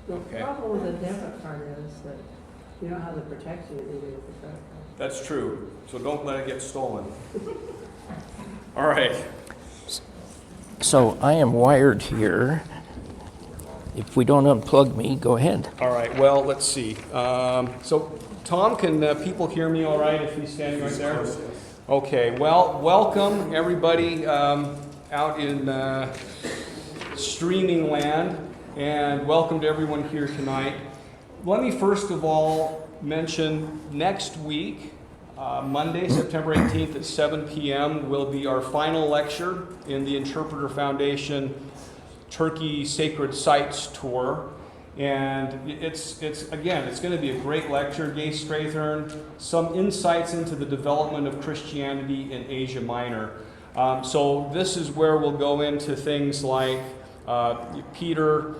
The Okay. problem with a debit card is that you don't have the protection that you do with the credit card. That's true. So don't let it get stolen. All right. So I am wired here. If we don't unplug me, go ahead. All right. Well, let's see. So, Tom, can people hear me all right if he's standing right there? Okay. Well, welcome everybody out in streaming land, and welcome to everyone here tonight. Let me first of all mention next week, Monday, September 18th at 7 p.m. will be our final lecture in the Interpreter Foundation Turkey Sacred Sites Tour. And it's going to be a great lecture. Gay Strathern, some insights into the development of Christianity in Asia Minor. So this is where we'll go into things like Peter,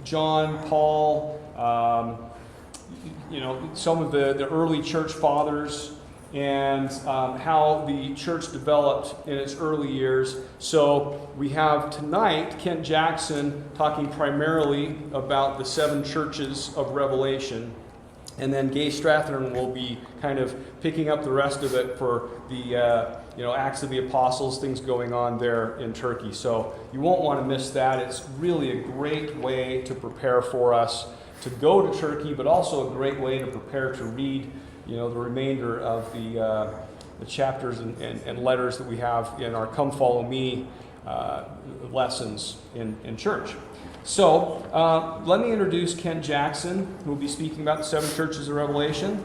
John, Paul, some of the early church fathers, and how the church developed in its early years. So we have tonight Kent Jackson talking primarily about the 7 churches of Revelation, and then Gay Strathern will be kind of picking up the rest of it for the Acts of the Apostles, things going on there in Turkey. So you won't want to miss that. It's really a great way to prepare for us to go to Turkey, but also a great way to prepare to read the remainder of the chapters and letters that we have in our Come Follow Me lessons in church. So let me introduce Kent Jackson, who will be speaking about the 7 churches of Revelation.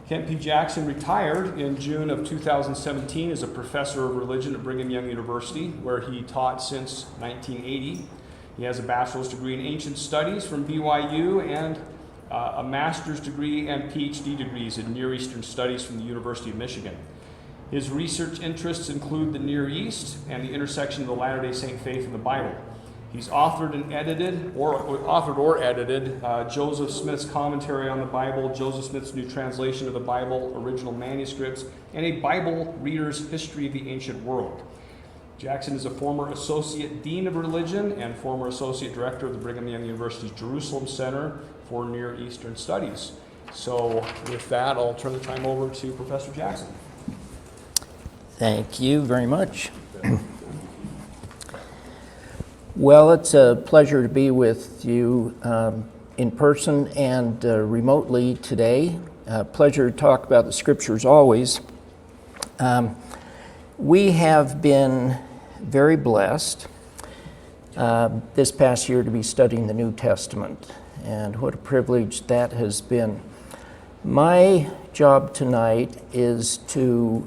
Kent P. Jackson retired in June of 2017 as a professor of religion at Brigham Young University, where he taught since 1980. He has a bachelor's degree in ancient studies from BYU and a master's degree and PhD degrees in Near Eastern Studies from the University of Michigan. His research interests include the Near East and the intersection of the Latter-day Saint faith and the Bible. He's authored or edited Joseph Smith's commentary on the Bible, Joseph Smith's new translation of the Bible, original manuscripts, and a Bible reader's history of the ancient world. Jackson is a former Associate Dean of Religion and former Associate Director of the Brigham Young University's Jerusalem Center for Near Eastern Studies. So with that, I'll turn the time over to Professor Jackson. Thank you very much. Well, it's a pleasure to be with you in person and remotely today. Pleasure to talk about the Scriptures always. We have been very blessed this past year to be studying the New Testament, and what a privilege that has been. My job tonight is to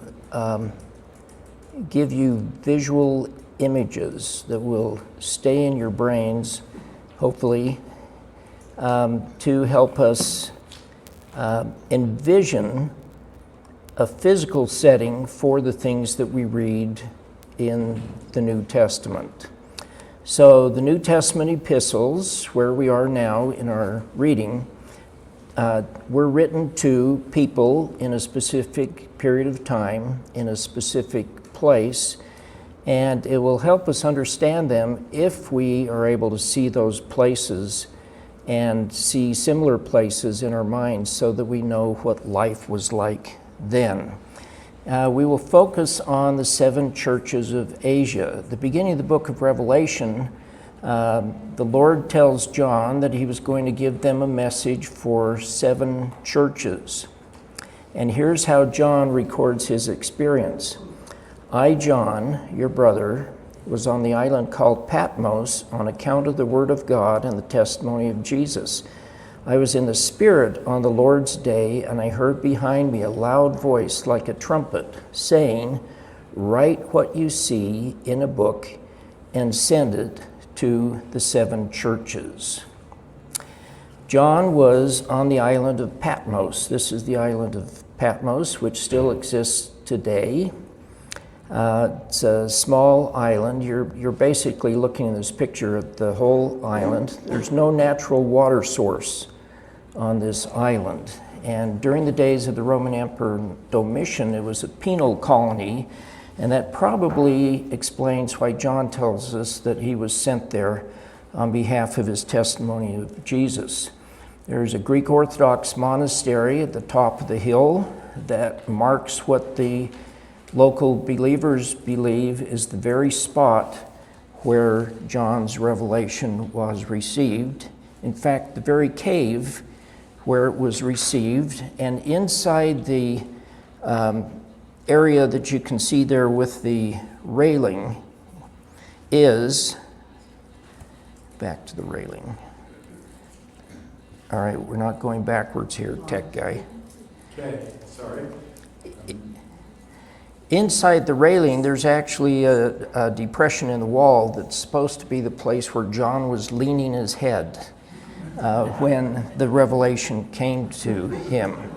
give you visual images that will stay in your brains, hopefully, to help us envision a physical setting for the things that we read in the New Testament. So the New Testament epistles, where we are now in our reading, were written to people in a specific period of time, in a specific place, and it will help us understand them if we are able to see those places and see similar places in our minds so that we know what life was like then. We will focus on the 7 churches of Asia. At the beginning of the book of Revelation, the Lord tells John that he was going to give them a message for 7 churches. And here's how John records his experience. I, John, your brother, was on the island called Patmos on account of the word of God and the testimony of Jesus. I was in the Spirit on the Lord's day, and I heard behind me a loud voice like a trumpet, saying, "Write what you see in a book and send it to the 7 churches." John was on the island of Patmos. This is the island of Patmos, which still exists today. It's a small island. You're basically looking in this picture at the whole island. There's no natural water source on this island. And during the days of the Roman Emperor Domitian, it was a penal colony, and that probably explains why John tells us that he was sent there on behalf of his testimony of Jesus. There's a Greek Orthodox monastery at the top of the hill that marks what the local believers believe is the very spot where John's revelation was received. In fact, the very cave where it was received, and inside the area that you can see there with the railing is, back to the railing. All right, we're not going backwards here, tech guy. Okay, sorry. Inside the railing, there's actually a depression in the wall that's supposed to be the place where John was leaning his head when the revelation came to him.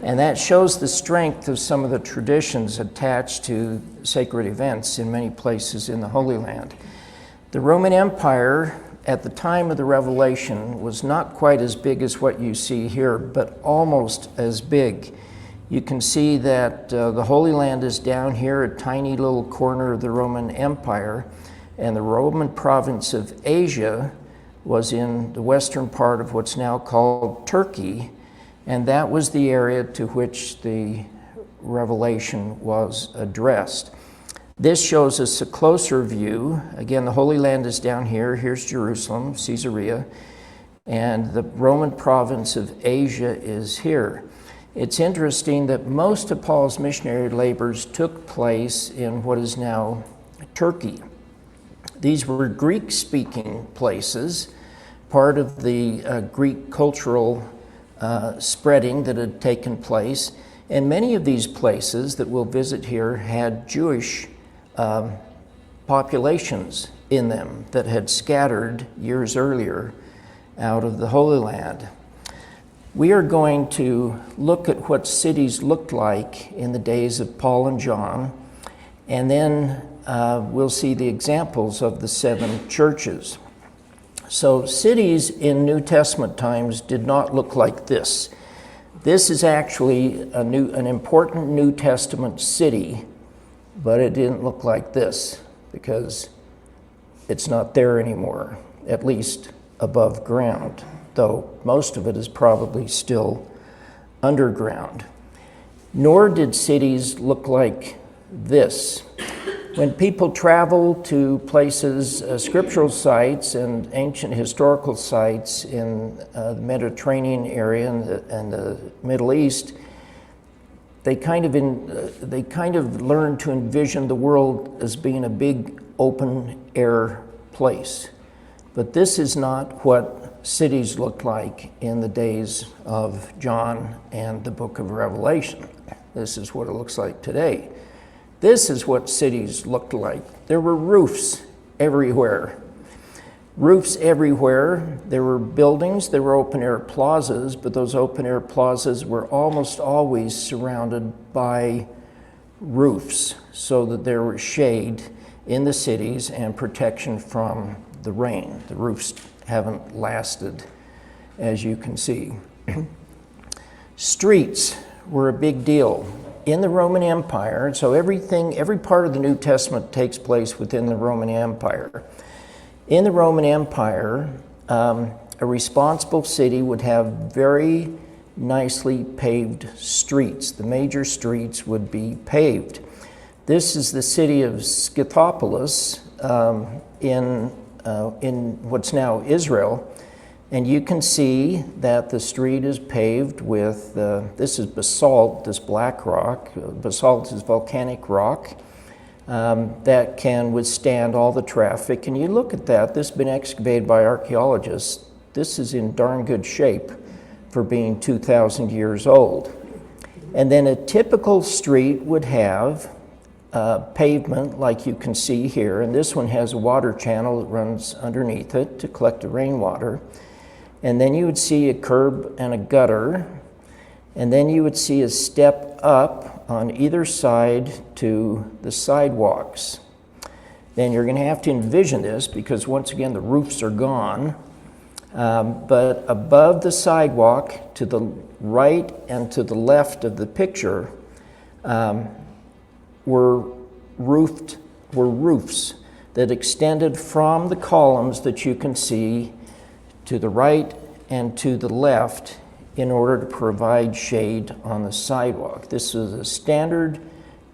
And that shows the strength of some of the traditions attached to sacred events in many places in the Holy Land. The Roman Empire at the time of the revelation was not quite as big as what you see here, but almost as big. You can see that the Holy Land is down here, a tiny little corner of the Roman Empire, and the Roman province of Asia was in the western part of what's now called Turkey, and that was the area to which the revelation was addressed. This shows us a closer view. Again, the Holy Land is down here. Here's Jerusalem, Caesarea, and the Roman province of Asia is here. It's interesting that most of Paul's missionary labors took place in what is now Turkey. These were Greek-speaking places, part of the Greek cultural spreading that had taken place. And many of these places that we'll visit here had Jewish populations in them that had scattered years earlier out of the Holy Land. We are going to look at what cities looked like in the days of Paul and John, and then we'll see the examples of the 7 churches. So cities in New Testament times did not look like this. This is actually an important New Testament city, but it didn't look like this because it's not there anymore, at least above ground, though most of it is probably still underground. Nor did cities look like this. When people travel to places, scriptural sites and ancient historical sites in the Mediterranean area and the Middle East, they kind of learn to envision the world as being a big open air place. But this is not what cities looked like in the days of John and the book of Revelation. This is what it looks like today. This is what cities looked like. There were roofs everywhere. Roofs everywhere. There were buildings, there were open-air plazas, but those open-air plazas were almost always surrounded by roofs so that there was shade in the cities and protection from the rain. The roofs haven't lasted, as you can see. Streets were a big deal. In the Roman Empire, so every part of the New Testament takes place within the Roman Empire. In the Roman Empire, a responsible city would have very nicely paved streets. The major streets would be paved. This is the city of Scythopolis in what's now Israel. And you can see that the street is paved with, this is basalt, this black rock. Basalt is volcanic rock that can withstand all the traffic. And you look at that, this has been excavated by archaeologists. This is in darn good shape for being 2,000 years old. And then a typical street would have pavement like you can see here. And this one has a water channel that runs underneath it to collect the rainwater. And then you would see a curb and a gutter, and then you would see a step up on either side to the sidewalks. Then you're going to have to envision this because once again the roofs are gone, but above the sidewalk to the right and to the left of the picture were roofs. that extended from the columns that you can see to the right and to the left in order to provide shade on the sidewalk. This is a standard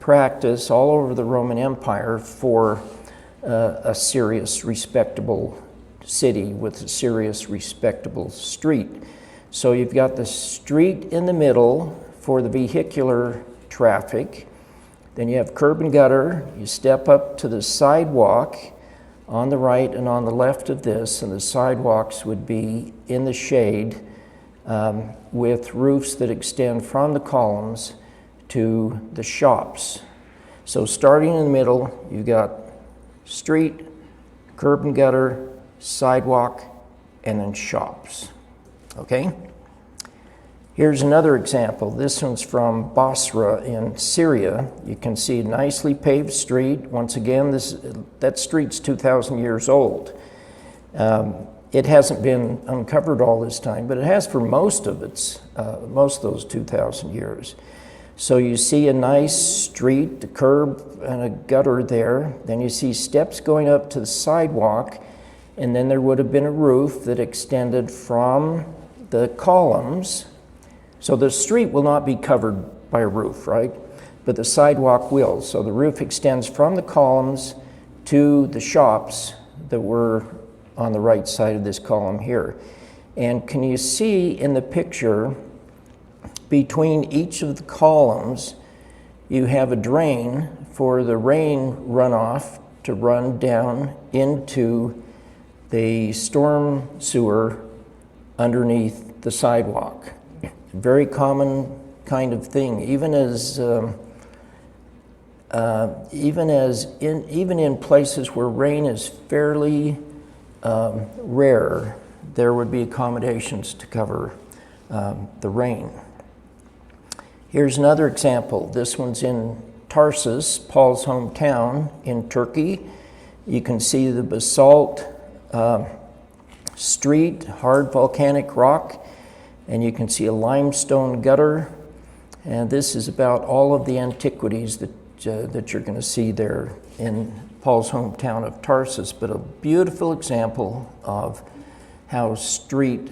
practice all over the Roman Empire for a serious, respectable city with a serious, respectable street. So you've got the street in the middle for the vehicular traffic. Then you have curb and gutter. You step up to the sidewalk on the right and on the left of this, and the sidewalks would be in the shade with roofs that extend from the columns to the shops. So starting in the middle, you've got street, curb and gutter, sidewalk, and then shops. Okay? Here's another example. This one's from Basra in Syria. You can see a nicely paved street. Once again, that street's 2,000 years old. It hasn't been uncovered all this time, but it has for most of those 2,000 years. So you see a nice street, a curb and a gutter there. Then you see steps going up to the sidewalk, and then there would have been a roof that extended from the columns. So the street will not be covered by a roof, right? But the sidewalk will. So the roof extends from the columns to the shops that were on the right side of this column here. And can you see in the picture, between each of the columns, you have a drain for the rain runoff to run down into the storm sewer underneath the sidewalk. Very common kind of thing, even in places where rain is fairly rare, there would be accommodations to cover the rain. Here's another example. This one's in Tarsus, Paul's hometown in Turkey. You can see the basalt street, hard volcanic rock, and you can see a limestone gutter. And this is about all of the antiquities that you're going to see there in Paul's hometown of Tarsus, but a beautiful example of how street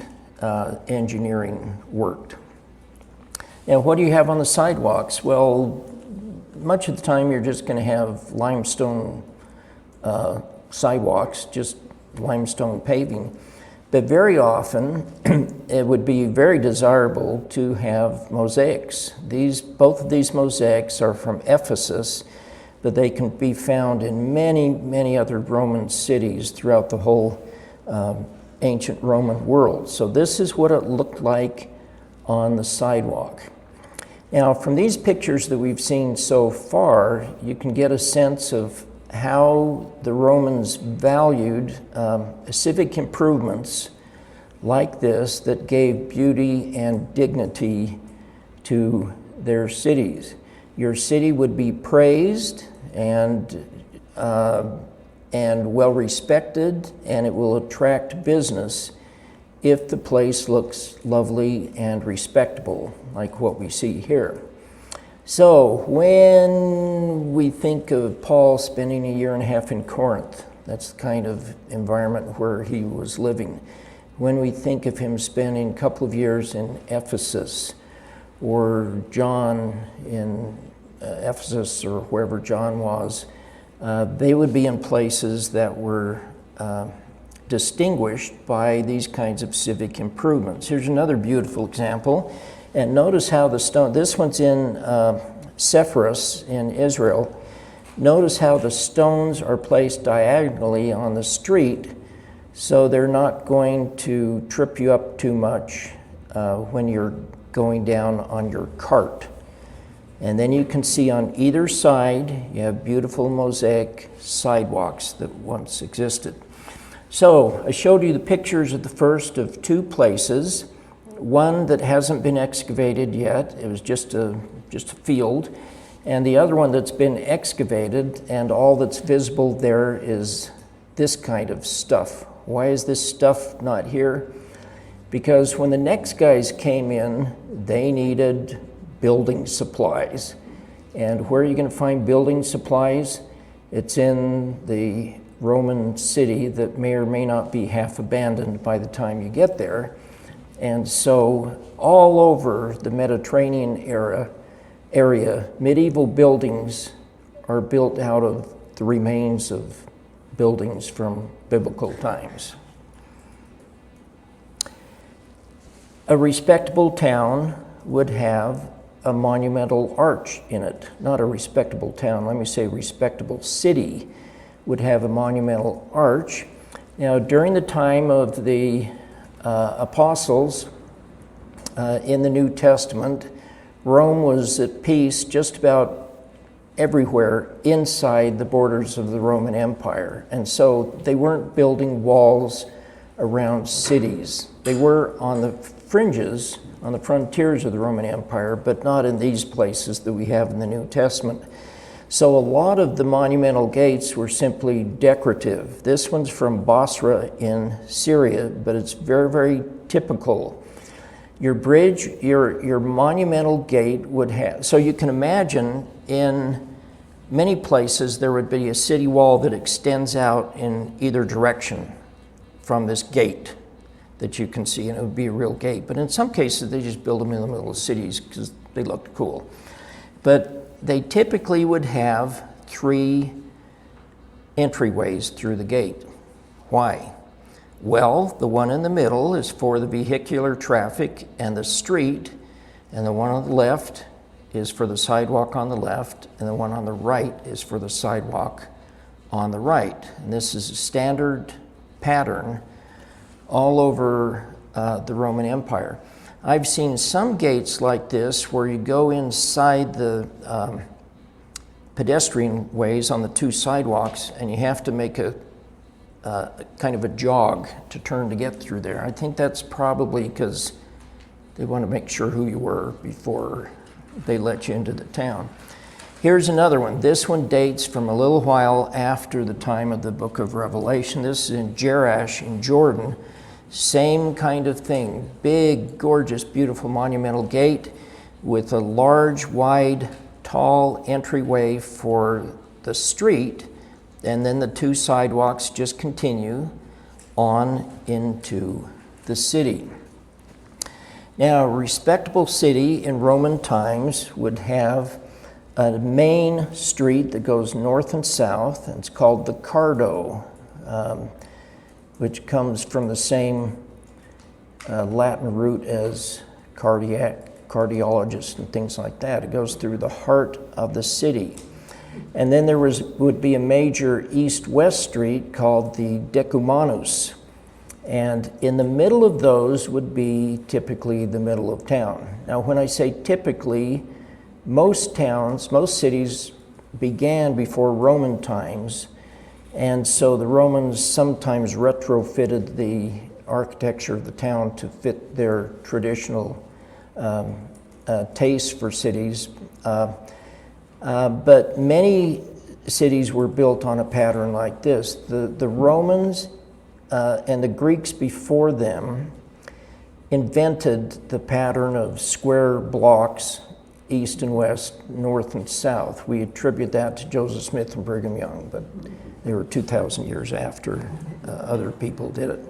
engineering worked. Now, what do you have on the sidewalks? Well, much of the time you're just going to have limestone sidewalks, just limestone paving. But very often, it would be very desirable to have mosaics. Both of these mosaics are from Ephesus, but they can be found in many, many other Roman cities throughout the whole ancient Roman world. So this is what it looked like on the sidewalk. Now, from these pictures that we've seen so far, you can get a sense of how the Romans valued civic improvements like this that gave beauty and dignity to their cities. Your city would be praised and well respected, and it will attract business if the place looks lovely and respectable, like what we see here. So when we think of Paul spending a year and a half in Corinth, that's the kind of environment where he was living. When we think of him spending a couple of years in Ephesus, or John in Ephesus, or wherever John was, they would be in places that were distinguished by these kinds of civic improvements. Here's another beautiful example. And notice how the stone, this one's in Sepphoris in Israel. Notice how the stones are placed diagonally on the street, so they're not going to trip you up too much when you're going down on your cart. And then you can see on either side, you have beautiful mosaic sidewalks that once existed. So I showed you the pictures of the first of two places. One that hasn't been excavated yet, it was just a field, and the other one that's been excavated, and all that's visible there is this kind of stuff. Why is this stuff not here? Because when the next guys came in, they needed building supplies. And where are you going to find building supplies? It's in the Roman city that may or may not be half abandoned by the time you get there. And so all over the Mediterranean area, medieval buildings are built out of the remains of buildings from biblical times. A respectable town would have a monumental arch in it. Not a respectable town, let me say respectable city would have a monumental arch. Now, during the time of the apostles in the New Testament, Rome was at peace just about everywhere inside the borders of the Roman Empire. And so they weren't building walls around cities. They were on the fringes, on the frontiers of the Roman Empire, but not in these places that we have in the New Testament. So a lot of the monumental gates were simply decorative. This one's from Bosra in Syria, but it's very, very typical. Your bridge, your monumental gate would have, so you can imagine in many places there would be a city wall that extends out in either direction from this gate that you can see, and it would be a real gate. But in some cases, they just build them in the middle of cities because they look cool. But they typically would have 3 entryways through the gate. Why? Well, the one in the middle is for the vehicular traffic and the street, and the one on the left is for the sidewalk on the left, and the one on the right is for the sidewalk on the right. And this is a standard pattern all over the Roman Empire. I've seen some gates like this where you go inside the pedestrian ways on the 2 sidewalks, and you have to make a kind of a jog to turn to get through there. I think that's probably because they want to make sure who you were before they let you into the town. Here's another one. This one dates from a little while after the time of the book of Revelation. This is in Jerash in Jordan. Same kind of thing. Big, gorgeous, beautiful monumental gate with a large, wide, tall entryway for the street, and then the 2 sidewalks just continue on into the city. Now, a respectable city in Roman times would have a main street that goes north and south, and it's called the Cardo, which comes from the same Latin root as cardiologist and things like that. It goes through the heart of the city. And then there would be a major east-west street called the Decumanus. And in the middle of those would be typically the middle of town. Now, when I say typically, most towns, most cities began before Roman times, and so the Romans sometimes retrofitted the architecture of the town to fit their traditional taste for cities. But many cities were built on a pattern like this. The Romans and the Greeks before them invented the pattern of square blocks, east and west, north and south. We attribute that to Joseph Smith and Brigham Young, but they were 2,000 years after other people did it.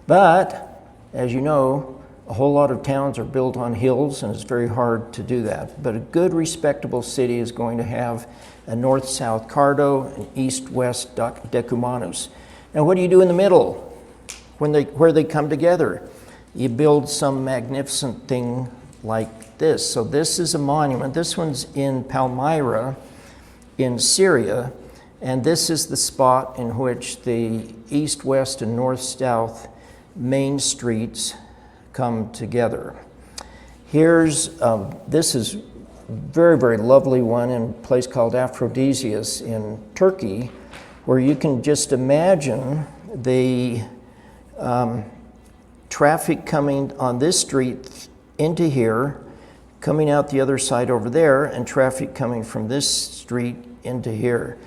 But, as you know, a whole lot of towns are built on hills, and it's very hard to do that. But a good, respectable city is going to have a north-south Cardo, an east-west Decumanus. Now, what do you do in the middle where they come together? You build some magnificent thing like this. So this is a monument. This one's in Palmyra in Syria, and this is the spot in which the east, west, and north-south main streets come together. Here's, this is very, very lovely one in a place called Aphrodisias in Turkey, where you can just imagine the traffic coming on this street into here, coming out the other side over there, and traffic coming from this street into here.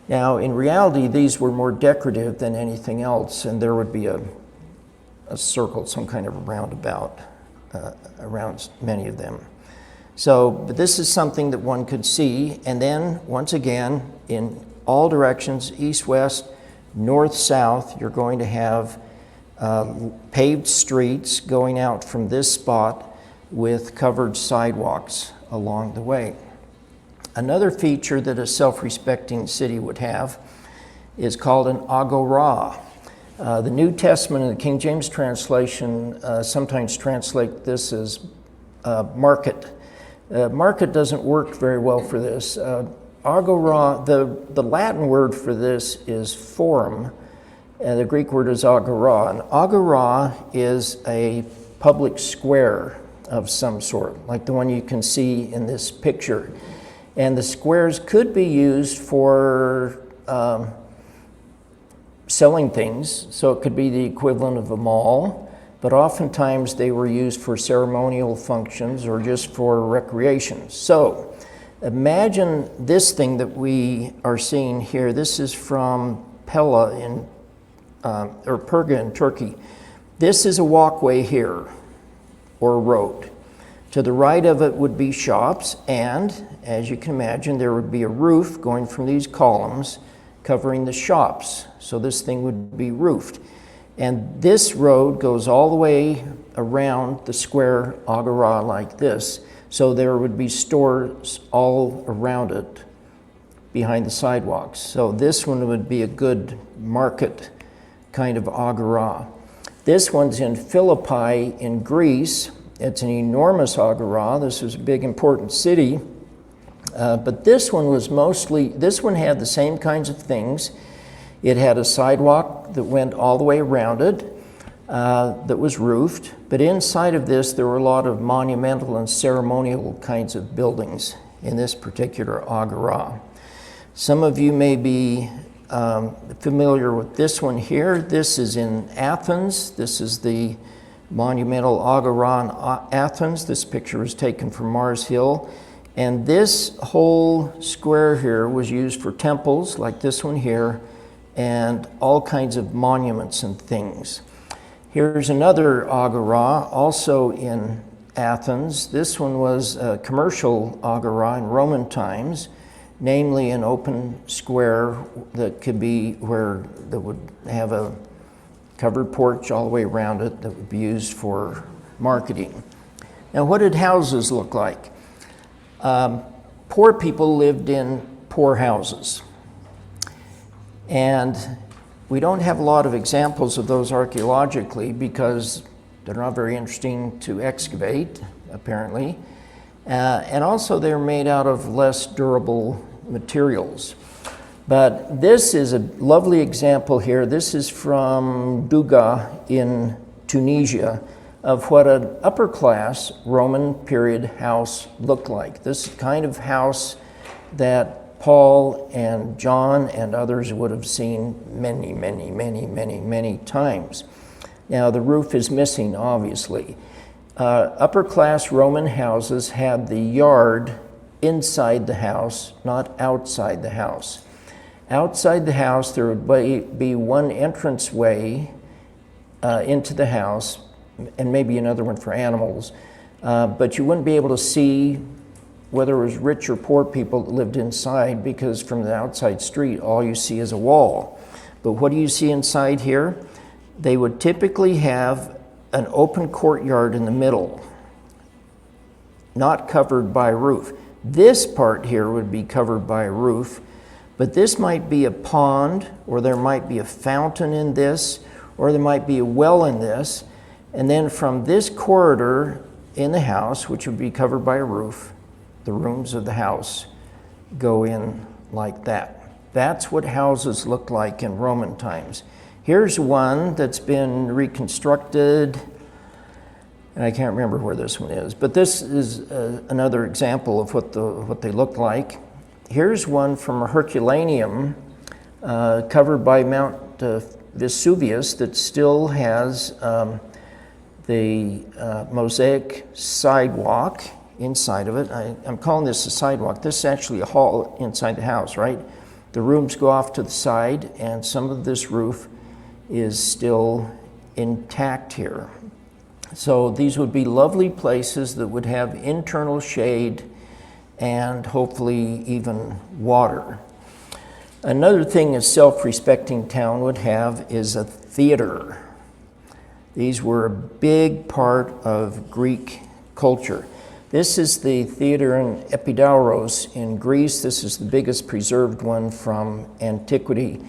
Now, in reality, these were more decorative than anything else, and there would be a circle, some kind of a roundabout around many of them. So, but this is something that one could see, and then, once again, in all directions, east, west, north-south, you're going to have paved streets going out from this spot with covered sidewalks along the way. Another feature that a self-respecting city would have is called an agora. The New Testament and the King James translation sometimes translate this as market. Market doesn't work very well for this. Agora, the Latin word for this is forum, and the Greek word is agora. And agora is a public square of some sort, like the one you can see in this picture. And the squares could be used for selling things, so it could be the equivalent of a mall, but oftentimes they were used for ceremonial functions or just for recreation. So imagine this thing that we are seeing here. This is from Pella or Perga in Turkey. This is a walkway here, or a road. To the right of it would be shops, and as you can imagine, there would be a roof going from these columns covering the shops. So this thing would be roofed. And this road goes all the way around the square agora like this. So there would be stores all around it behind the sidewalks. So this one would be a good market kind of agora. This one's in Philippi in Greece. It's an enormous agora. This was a big important city. But this one had the same kinds of things. It had a sidewalk that went all the way around it that was roofed. But inside of this, there were a lot of monumental and ceremonial kinds of buildings in this particular agora. Some of you may be familiar with this one here. This is in Athens. This is the monumental agora in Athens. This picture was taken from Mars Hill. And this whole square here was used for temples, like this one here, and all kinds of monuments and things. Here's another agora, also in Athens. This one was a commercial agora in Roman times, namely an open square that could be that would have a covered porch all the way around it that would be used for marketing. Now, what did houses look like? Poor people lived in poor houses. And we don't have a lot of examples of those archaeologically because they're not very interesting to excavate, apparently. And also they're made out of less durable materials. But this is a lovely example here. This is from Duga in Tunisia, of what an upper class Roman period house looked like. This kind of house that Paul and John and others would have seen many, many, many, many, many times. Now the roof is missing, obviously. Upper class Roman houses had the yard inside the house, not outside the house. Outside the house there would be one entranceway into the house, and maybe another one for animals, but you wouldn't be able to see whether it was rich or poor people that lived inside, because from the outside street all you see is a wall. But what do you see inside here? They would typically have an open courtyard in the middle, not covered by a roof. This part here would be covered by a roof, but this might be a pond, or there might be a fountain in this, or there might be a well in this. And then from this corridor in the house, which would be covered by a roof, the rooms of the house go in like that. That's what houses looked like in Roman times. Here's one that's been reconstructed, and I can't remember where this one is, but this is another example of what they look like. Here's one from a Herculaneum covered by Mount Vesuvius that still has the mosaic sidewalk inside of it. I'm calling this a sidewalk. This is actually a hall inside the house, right? The rooms go off to the side, and some of this roof is still intact here. So these would be lovely places that would have internal shade and hopefully even water. Another thing a self-respecting town would have is a theater. These were a big part of Greek culture. This is the theater in Epidauros in Greece. This is the biggest preserved one from antiquity.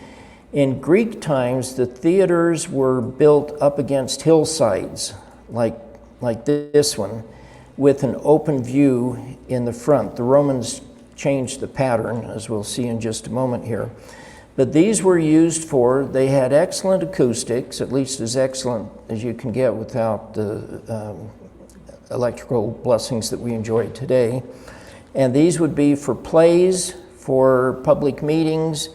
In Greek times, the theaters were built up against hillsides, like this one, with an open view in the front. The Romans changed the pattern, as we'll see in just a moment here. But these were used for, they had excellent acoustics, at least as excellent as you can get without the electrical blessings that we enjoy today. And these would be for plays, for public meetings,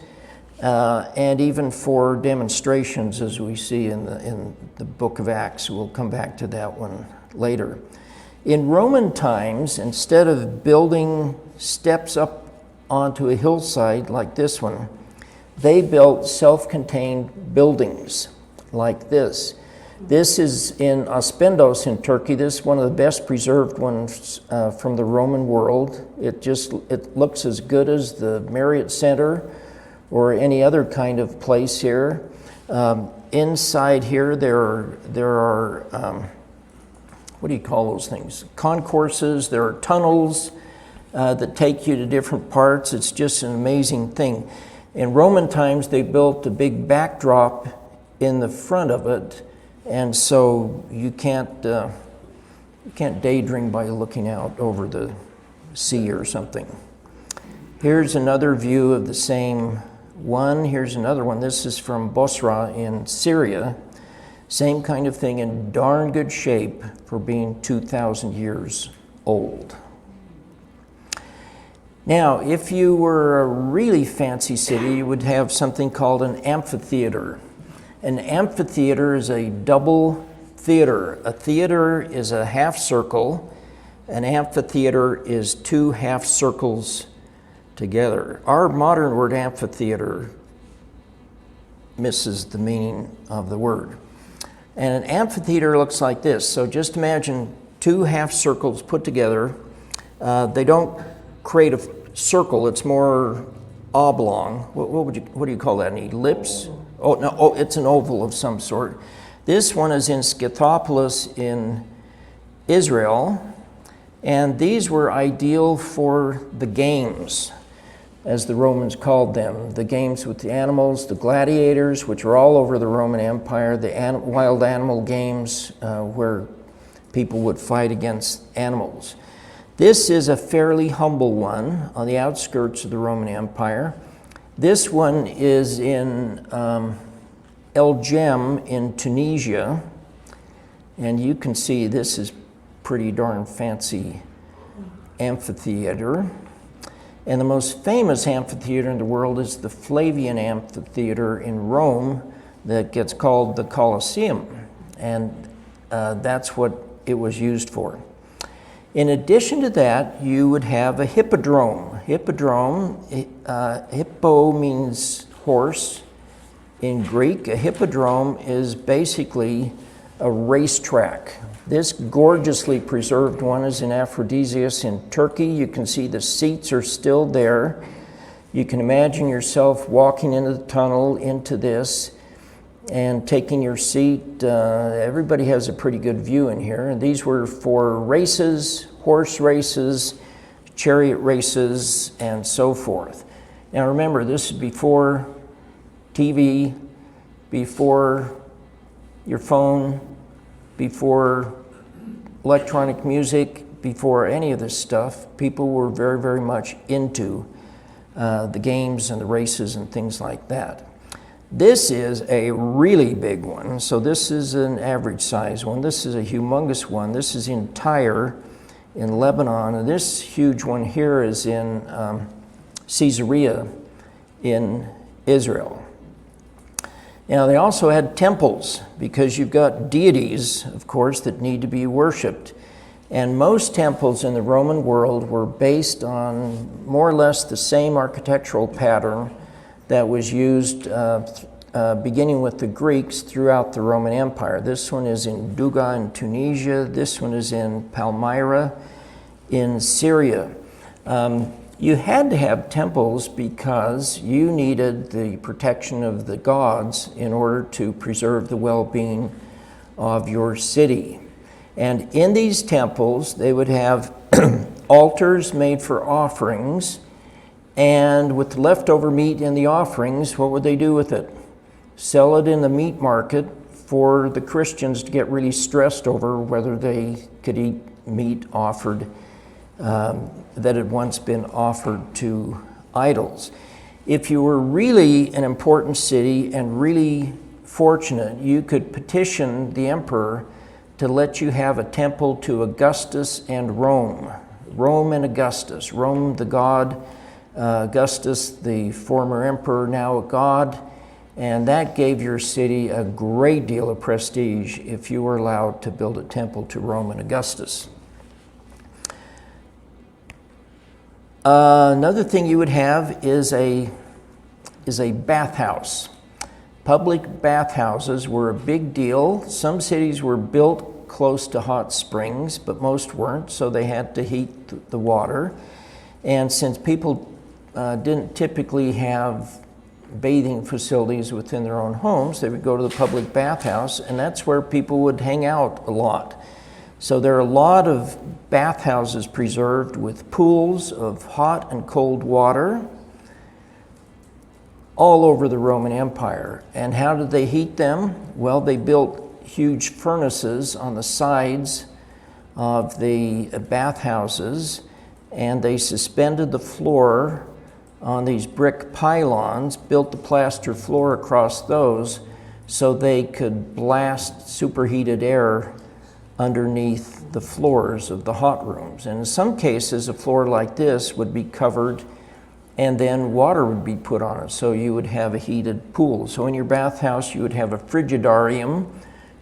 and even for demonstrations, as we see in the book of Acts. We'll come back to that one later. In Roman times, instead of building steps up onto a hillside like this one, they built self-contained buildings like this. This is in Aspendos in Turkey. This is one of the best preserved ones from the Roman world. It looks as good as the Marriott Center or any other kind of place here. Inside here, there are what do you call those things? Concourses. There are tunnels that take you to different parts. It's just an amazing thing. In Roman times, they built a big backdrop in the front of it, and so you can't daydream by looking out over the sea or something. Here's another view of the same one. Here's another one. This is from Bosra in Syria. Same kind of thing, in darn good shape for being 2,000 years old. Now, if you were a really fancy city, you would have something called an amphitheater. An amphitheater is a double theater. A theater is a half circle. An amphitheater is two half circles together. Our modern word amphitheater misses the meaning of the word. And an amphitheater looks like this. So just imagine two half circles put together. They don't create a circle, it's more oblong. What do you call that? An ellipse? Oh, no, it's an oval of some sort. This one is in Scythopolis in Israel, and these were ideal for the games, as the Romans called them. The games with the animals, the gladiators, which are all over the Roman Empire, the wild animal games where people would fight against animals. This is a fairly humble one on the outskirts of the Roman Empire. This one is in El Jem in Tunisia, and you can see this is pretty darn fancy amphitheater. And the most famous amphitheater in the world is the Flavian Amphitheater in Rome that gets called the Colosseum, and that's what it was used for. In addition to that, you would have a hippodrome. Hippo means horse in Greek. A hippodrome is basically a racetrack. This gorgeously preserved one is in Aphrodisias in Turkey. You can see the seats are still there. You can imagine yourself walking into the tunnel into this and taking your seat. Everybody has a pretty good view in here. And these were for races, horse races, chariot races, and so forth. Now remember, this is before TV, before your phone, before electronic music, before any of this stuff. People were very, very much into the games and the races and things like that. This is a really big one. So this is an average size one. This is a humongous one. This is in Tyre in Lebanon. And this huge one here is in Caesarea in Israel. Now they also had temples because you've got deities, of course, that need to be worshipped. And most temples in the Roman world were based on more or less the same architectural pattern that was used beginning with the Greeks throughout the Roman Empire. This one is in Douga in Tunisia. This one is in Palmyra in Syria. You had to have temples because you needed the protection of the gods in order to preserve the well-being of your city. And in these temples, they would have altars made for offerings, and with the leftover meat in the offerings, what would they do with it? Sell it in the meat market for the Christians to get really stressed over whether they could eat meat offered that had once been offered to idols. If you were really an important city and really fortunate, you could petition the emperor to let you have a temple to Augustus and Rome. Rome and Augustus. Rome, the god, Augustus, the former emperor, now a god. And that gave your city a great deal of prestige if you were allowed to build a temple to Rome and Augustus. Another thing you would have is a bathhouse. Public bathhouses were a big deal. Some cities were built close to hot springs, but most weren't, so they had to heat the water. And since people didn't typically have bathing facilities within their own homes, they would go to the public bathhouse, and that's where people would hang out a lot. So there are a lot of bathhouses preserved with pools of hot and cold water all over the Roman Empire. And how did they heat them? Well, they built huge furnaces on the sides of the bathhouses, and they suspended the floor on these brick pylons, built the plaster floor across those so they could blast superheated air underneath the floors of the hot rooms. And in some cases, a floor like this would be covered and then water would be put on it, so you would have a heated pool. So in your bathhouse, you would have a frigidarium,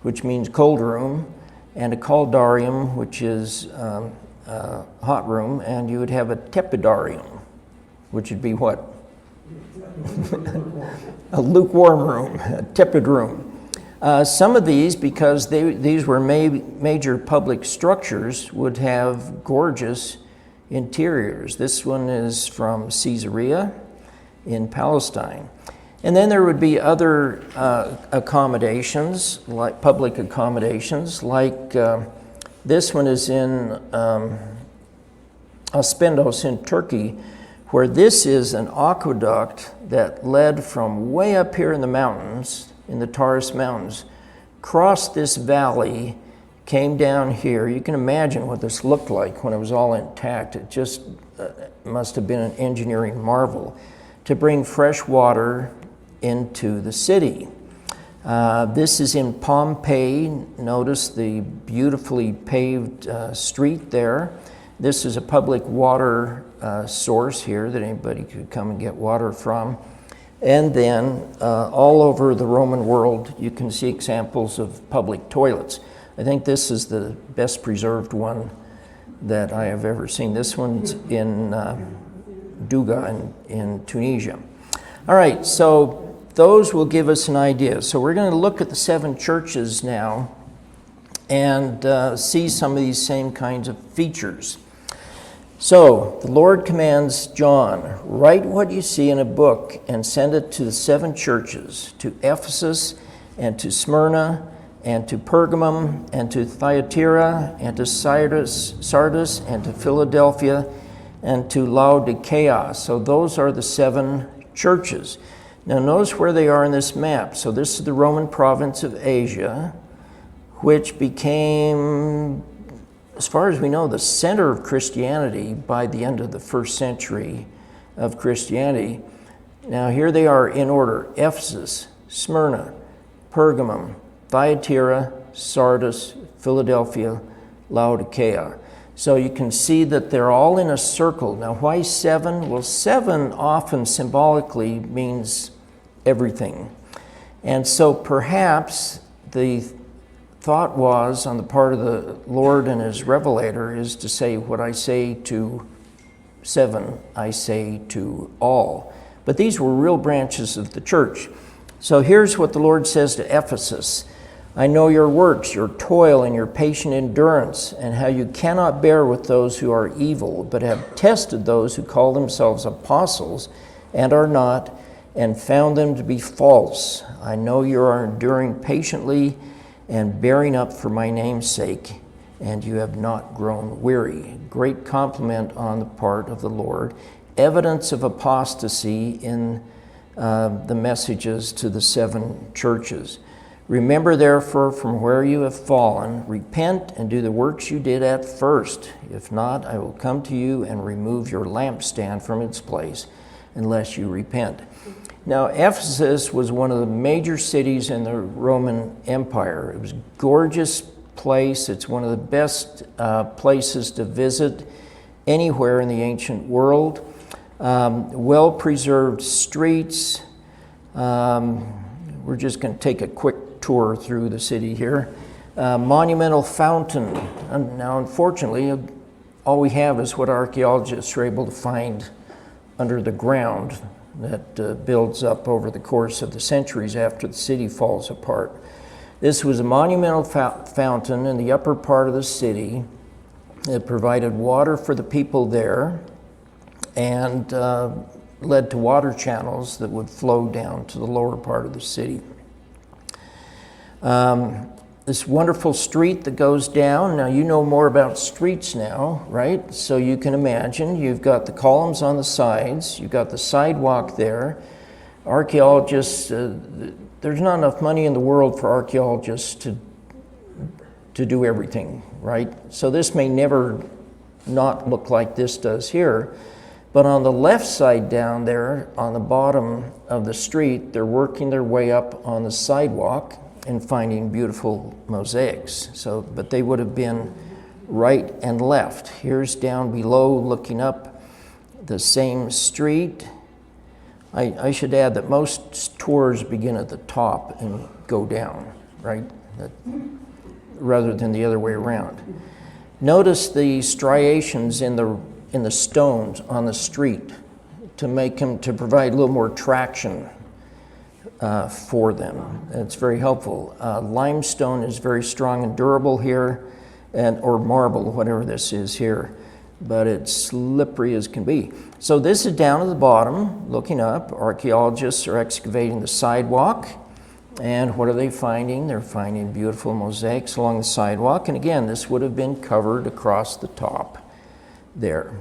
which means cold room, and a caldarium, which is hot room, and you would have a tepidarium, which would be what? A lukewarm room, a tepid room. Some of these, because these were major public structures, would have gorgeous interiors. This one is from Caesarea in Palestine. And then there would be other accommodations, like public accommodations, like this one is in Aspendos in Turkey, where this is an aqueduct that led from way up here in the mountains, in the Taurus Mountains, crossed this valley, came down here. You can imagine what this looked like when it was all intact. It just must have been an engineering marvel to bring fresh water into the city. This is in Pompeii. Notice the beautifully paved street there. This is a public water source here that anybody could come and get water from. And then all over the Roman world, you can see examples of public toilets. I think this is the best preserved one that I have ever seen. This one's in Douga in Tunisia. All right, so those will give us an idea. So we're going to look at the 7 churches now and see some of these same kinds of features. So the Lord commands John, write what you see in a book and send it to the 7 churches, to Ephesus and to Smyrna and to Pergamum and to Thyatira and to Sardis and to Philadelphia and to Laodicea. So those are the 7 churches. Now notice where they are in this map. So this is the Roman province of Asia, which became, as far as we know, the center of Christianity by the end of the 1st century of Christianity. Now here they are in order: Ephesus, Smyrna, Pergamum, Thyatira, Sardis, Philadelphia, Laodicea. So you can see that they're all in a circle. Now why 7? Well, 7 often symbolically means everything. And so perhaps the thought was on the part of the Lord and his revelator is to say, what I say to 7, I say to all. But these were real branches of the church. So here's what the Lord says to Ephesus. I know your works, your toil, and your patient endurance, and how you cannot bear with those who are evil, but have tested those who call themselves apostles and are not, and found them to be false. I know you are enduring patiently and bearing up for my name's sake, and you have not grown weary. Great compliment on the part of the Lord. Evidence of apostasy in the messages to the 7 churches. Remember, therefore, from where you have fallen, repent and do the works you did at first. If not, I will come to you and remove your lampstand from its place, unless you repent. Now, Ephesus was one of the major cities in the Roman Empire. It was a gorgeous place. It's one of the best places to visit anywhere in the ancient world. Well-preserved streets. We're just going to take a quick tour through the city here. Monumental fountain. Now, unfortunately, all we have is what archaeologists were able to find under the ground that builds up over the course of the centuries after the city falls apart. This was a monumental fountain in the upper part of the city. It provided water for the people there and led to water channels that would flow down to the lower part of the city. This wonderful street that goes down. Now, you know more about streets now, right? So you can imagine you've got the columns on the sides, you've got the sidewalk there. Archaeologists, there's not enough money in the world for archaeologists to do everything, right? So this may never not look like this does here. But on the left side down there, on the bottom of the street, they're working their way up on the sidewalk and finding beautiful mosaics. So, but they would have been right and left. Here's down below, looking up the same street. I should add that most tours begin at the top and go down, right? Rather than the other way around. Notice the striations in the stones on the street to provide a little more traction for them. It's very helpful. Limestone is very strong and durable here, or marble, whatever this is here, but it's slippery as can be. So this is down at the bottom, looking up. Archaeologists are excavating the sidewalk, and what are they finding? They're finding beautiful mosaics along the sidewalk, and again, this would have been covered across the top there.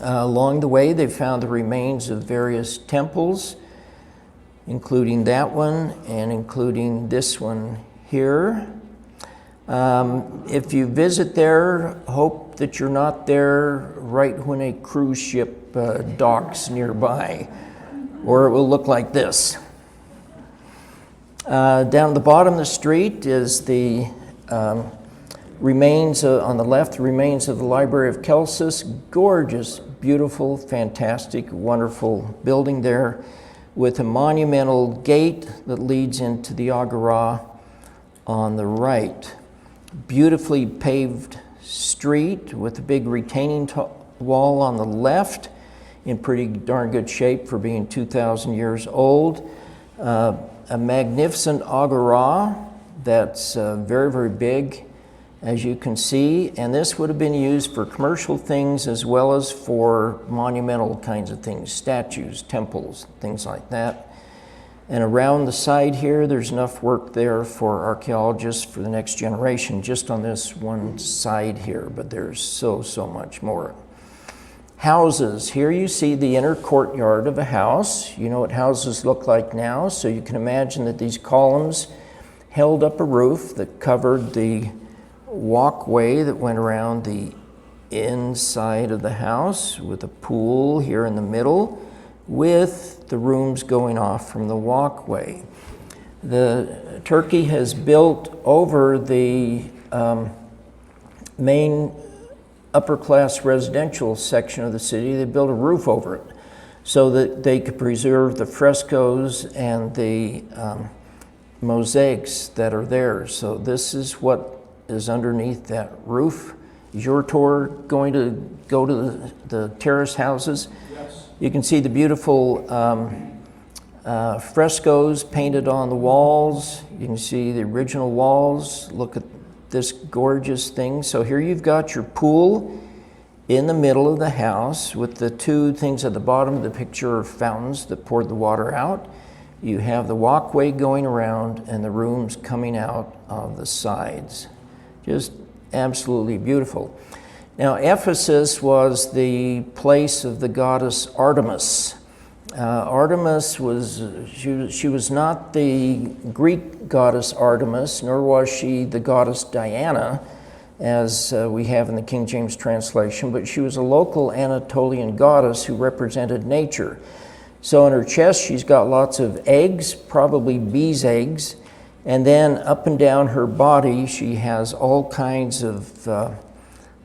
Along the way, they found the remains of various temples, including that one and including this one here. If you visit there, hope that you're not there right when a cruise ship docks nearby, or it will look like this. Down at the bottom of the street is the remains, on the left, the remains of the Library of Celsus. Gorgeous, beautiful, fantastic, wonderful building there with a monumental gate that leads into the Agora on the right. Beautifully paved street with a big retaining wall on the left in pretty darn good shape for being 2,000 years old. A magnificent Agora that's very, very big, as you can see, and this would have been used for commercial things as well as for monumental kinds of things, statues, temples, things like that. And around the side here, there's enough work there for archaeologists for the next generation, just on this one side here, but there's so much more. Houses. Here you see the inner courtyard of a house. You know what houses look like now, so you can imagine that these columns held up a roof that covered the walkway that went around the inside of the house, with a pool here in the middle, with the rooms going off from the walkway. The Turkey has built over the main upper-class residential section of the city. They built a roof over it so that they could preserve the frescoes and the mosaics that are there. So this is what is underneath that roof. Is your tour going to go to the terrace houses? Yes. You can see the beautiful frescoes painted on the walls. You can see the original walls. Look at this gorgeous thing. So here you've got your pool in the middle of the house with the two things at the bottom of the picture are fountains that poured the water out. You have the walkway going around and the rooms coming out of the sides. Just absolutely beautiful. Now, Ephesus was the place of the goddess Artemis. Artemis was, she was not the Greek goddess Artemis, nor was she the goddess Diana, as we have in the King James translation, but she was a local Anatolian goddess who represented nature. So on her chest, she's got lots of eggs, probably bees' eggs, and then up and down her body, she has all kinds of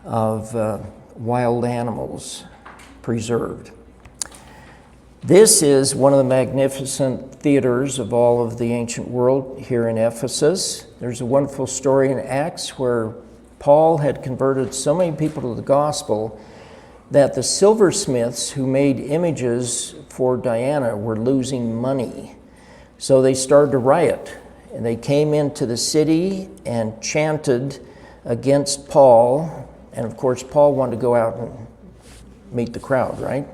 wild animals preserved. This is one of the magnificent theaters of all of the ancient world here in Ephesus. There's a wonderful story in Acts where Paul had converted so many people to the gospel that the silversmiths who made images for Diana were losing money. So they started to riot, and they came into the city and chanted against Paul. And of course, Paul wanted to go out and meet the crowd, right?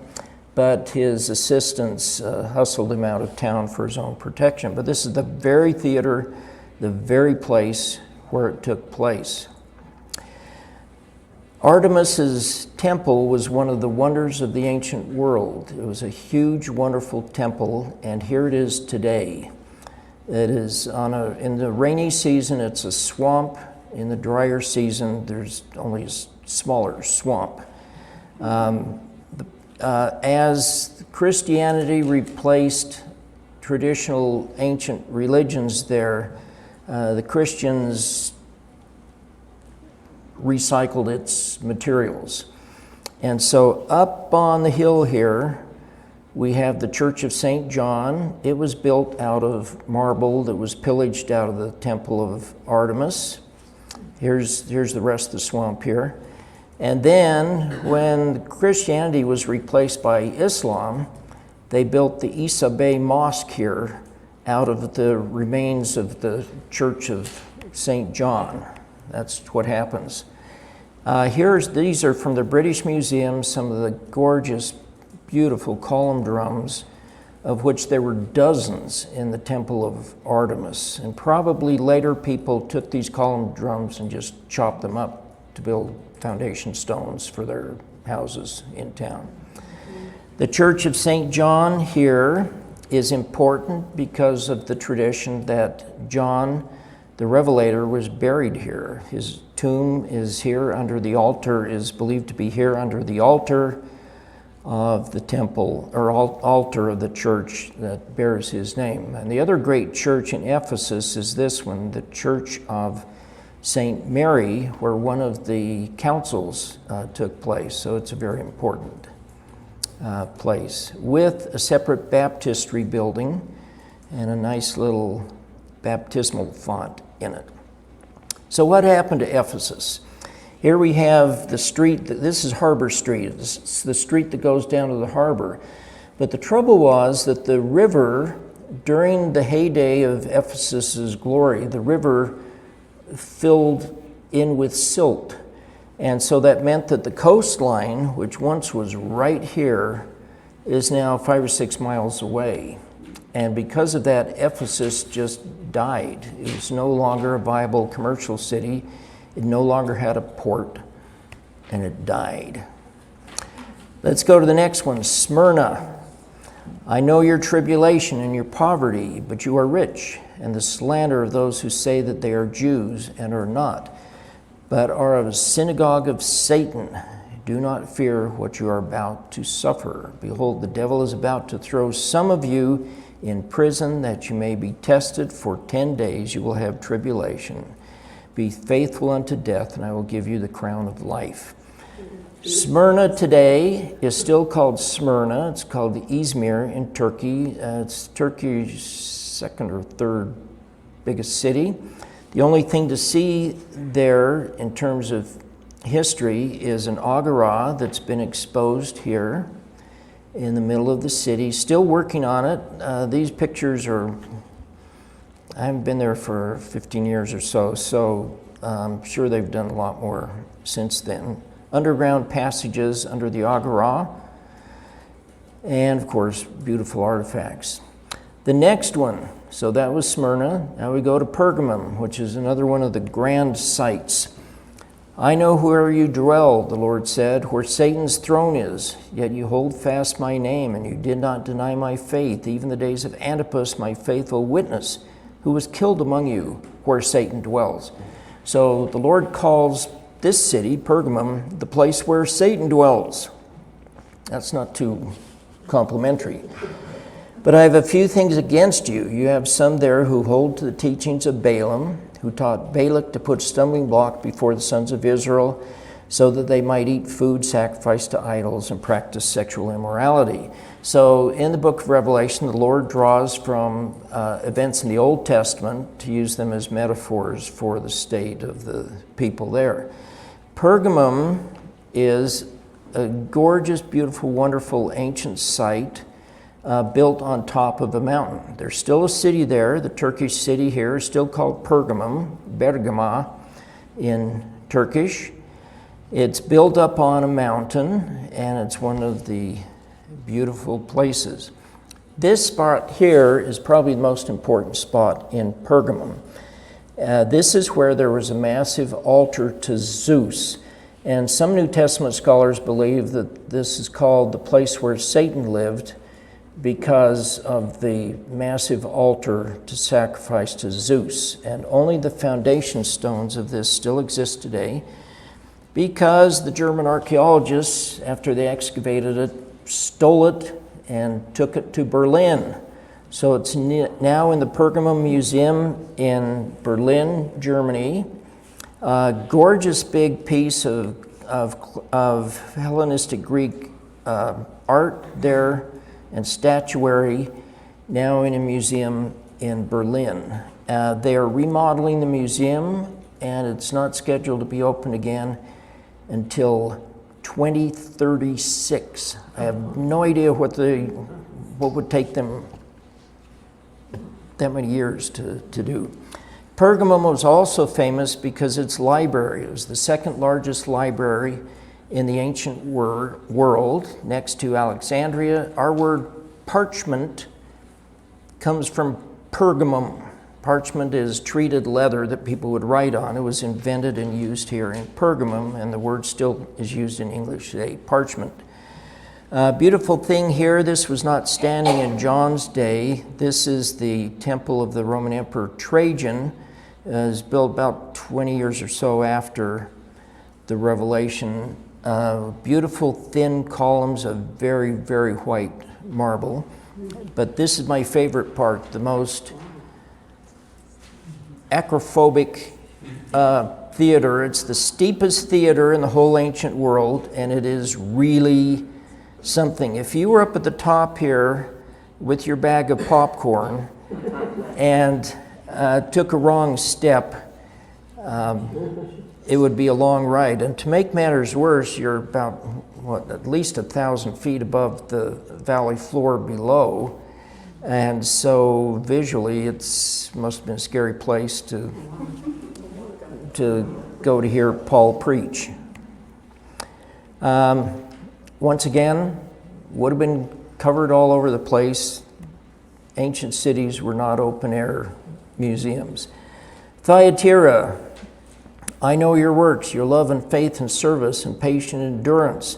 But his assistants hustled him out of town for his own protection. But this is the very theater, the very place where it took place. Artemis's temple was one of the wonders of the ancient world. It was a huge, wonderful temple, and here it is today. It is in the rainy season, it's a swamp. In the drier season, there's only a smaller swamp. As Christianity replaced traditional ancient religions there, the Christians recycled its materials. And so up on the hill here, we have the Church of St. John. It was built out of marble that was pillaged out of the Temple of Artemis. Here's the rest of the swamp here. And then when Christianity was replaced by Islam, they built the Isa Bey Mosque here out of the remains of the Church of St. John. That's what happens. These are from the British Museum, some of the gorgeous, beautiful column drums, of which there were dozens in the Temple of Artemis. And probably later people took these column drums and just chopped them up to build foundation stones for their houses in town. The Church of St. John here is important because of the tradition that John the Revelator was buried here. His tomb is here under the altar, is believed to be here under the altar of the temple, or altar of the church that bears his name. And the other great church in Ephesus is this one, the Church of St. Mary, where one of the councils took place. So it's a very important place, with a separate baptistry building and a nice little baptismal font in it. So what happened to Ephesus? Here we have the street, this is Harbor Street. It's the street that goes down to the harbor. But the trouble was that the river, during the heyday of Ephesus's glory, the river filled in with silt. And so that meant that the coastline, which once was right here, is now 5 or 6 miles away. And because of that, Ephesus just died. It was no longer a viable commercial city. It no longer had a port, and it died. Let's go to the next one, Smyrna. I know your tribulation and your poverty, but you are rich, and the slander of those who say that they are Jews and are not, but are of a synagogue of Satan. Do not fear what you are about to suffer. Behold, the devil is about to throw some of you in prison that you may be tested. For 10 days you will have tribulation. Be faithful unto death, and I will give you the crown of life. Smyrna today is still called Smyrna. It's called Izmir in Turkey. It's Turkey's second or third biggest city. The only thing to see there in terms of history is an agora that's been exposed here. in the middle of the city, still working on it. These pictures are, I haven't been there for 15 years or so, so I'm sure they've done a lot more since then. Underground passages under the Agora, and of course, beautiful artifacts. The next one, so that was Smyrna. Now we go to Pergamum, which is another one of the grand sites. I know where you dwell, the Lord said, where Satan's throne is, yet you hold fast my name, and you did not deny my faith, even the days of Antipas, my faithful witness, who was killed among you, where Satan dwells. So the Lord calls this city, Pergamum, the place where Satan dwells. That's not too complimentary. But I have a few things against you. You have some there who hold to the teachings of Balaam, who taught Balak to put stumbling block before the sons of Israel so that they might eat food sacrificed to idols and practice sexual immorality. So in the book of Revelation, the Lord draws from events in the Old Testament to use them as metaphors for the state of the people there. Pergamum is a gorgeous, beautiful, wonderful ancient site built on top of a mountain. There's still a city there. The Turkish city here is still called Pergamum, Bergama in Turkish. It's built up on a mountain, and it's one of the beautiful places. This spot here is probably the most important spot in Pergamum. This is where there was a massive altar to Zeus. And some New Testament scholars believe that this is called the place where Satan lived, because of the massive altar to sacrifice to Zeus. And only the foundation stones of this still exist today, because the German archaeologists, after they excavated it, stole it and took it to Berlin. So it's now in the Pergamum Museum in Berlin, Germany. A gorgeous big piece of Hellenistic Greek art there, and statuary, now in a museum in Berlin. They are remodeling the museum, and it's not scheduled to be open again until 2036. I have no idea what would take them that many years to do. Pergamum was also famous because its library, it was the second largest library in the ancient world, next to Alexandria. Our word parchment comes from Pergamum. Parchment is treated leather that people would write on. It was invented and used here in Pergamum, and the word still is used in English today, parchment. Beautiful thing here, this was not standing in John's day. This is the temple of the Roman Emperor Trajan. It was built about 20 years or so after the Revelation. Beautiful thin columns of very, very white marble. But this is my favorite part, the most acrophobic theater. It's the steepest theater in the whole ancient world, and it is really something. If you were up at the top here with your bag of popcorn and took a wrong step, it would be a long ride. And to make matters worse, you're about, at least 1,000 feet above the valley floor below. And so visually, must have been a scary place to go to hear Paul preach. Once again, would have been covered all over the place. Ancient cities were not open-air museums. Thyatira, I know your works, your love and faith and service and patient endurance,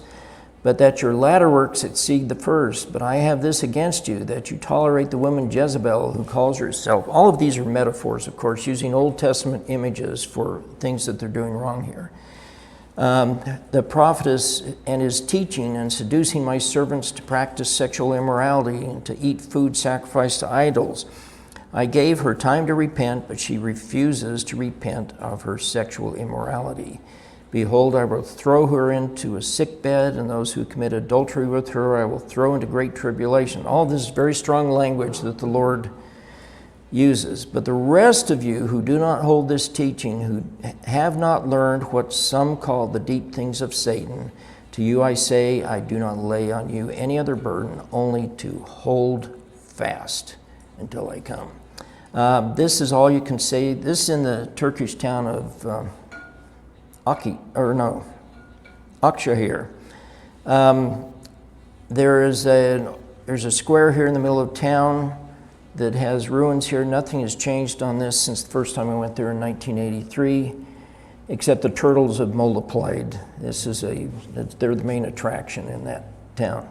but that your latter works exceed the first. But I have this against you, that you tolerate the woman Jezebel, who calls herself. All of these are metaphors, of course, using Old Testament images for things that they're doing wrong here. The prophetess and his teaching and seducing my servants to practice sexual immorality and to eat food sacrificed to idols. I gave her time to repent, but she refuses to repent of her sexual immorality. Behold, I will throw her into a sick bed, and those who commit adultery with her I will throw into great tribulation. All this is very strong language that the Lord uses. But the rest of you who do not hold this teaching, who have not learned what some call the deep things of Satan, To you I say, I do not lay on you any other burden, only to hold fast until I come. This is all you can say. This is in the Turkish town of Akşehir. There's a square here in the middle of town that has ruins here. Nothing has changed on this since the first time I went there in 1983, except the turtles have multiplied. They're the main attraction in that town.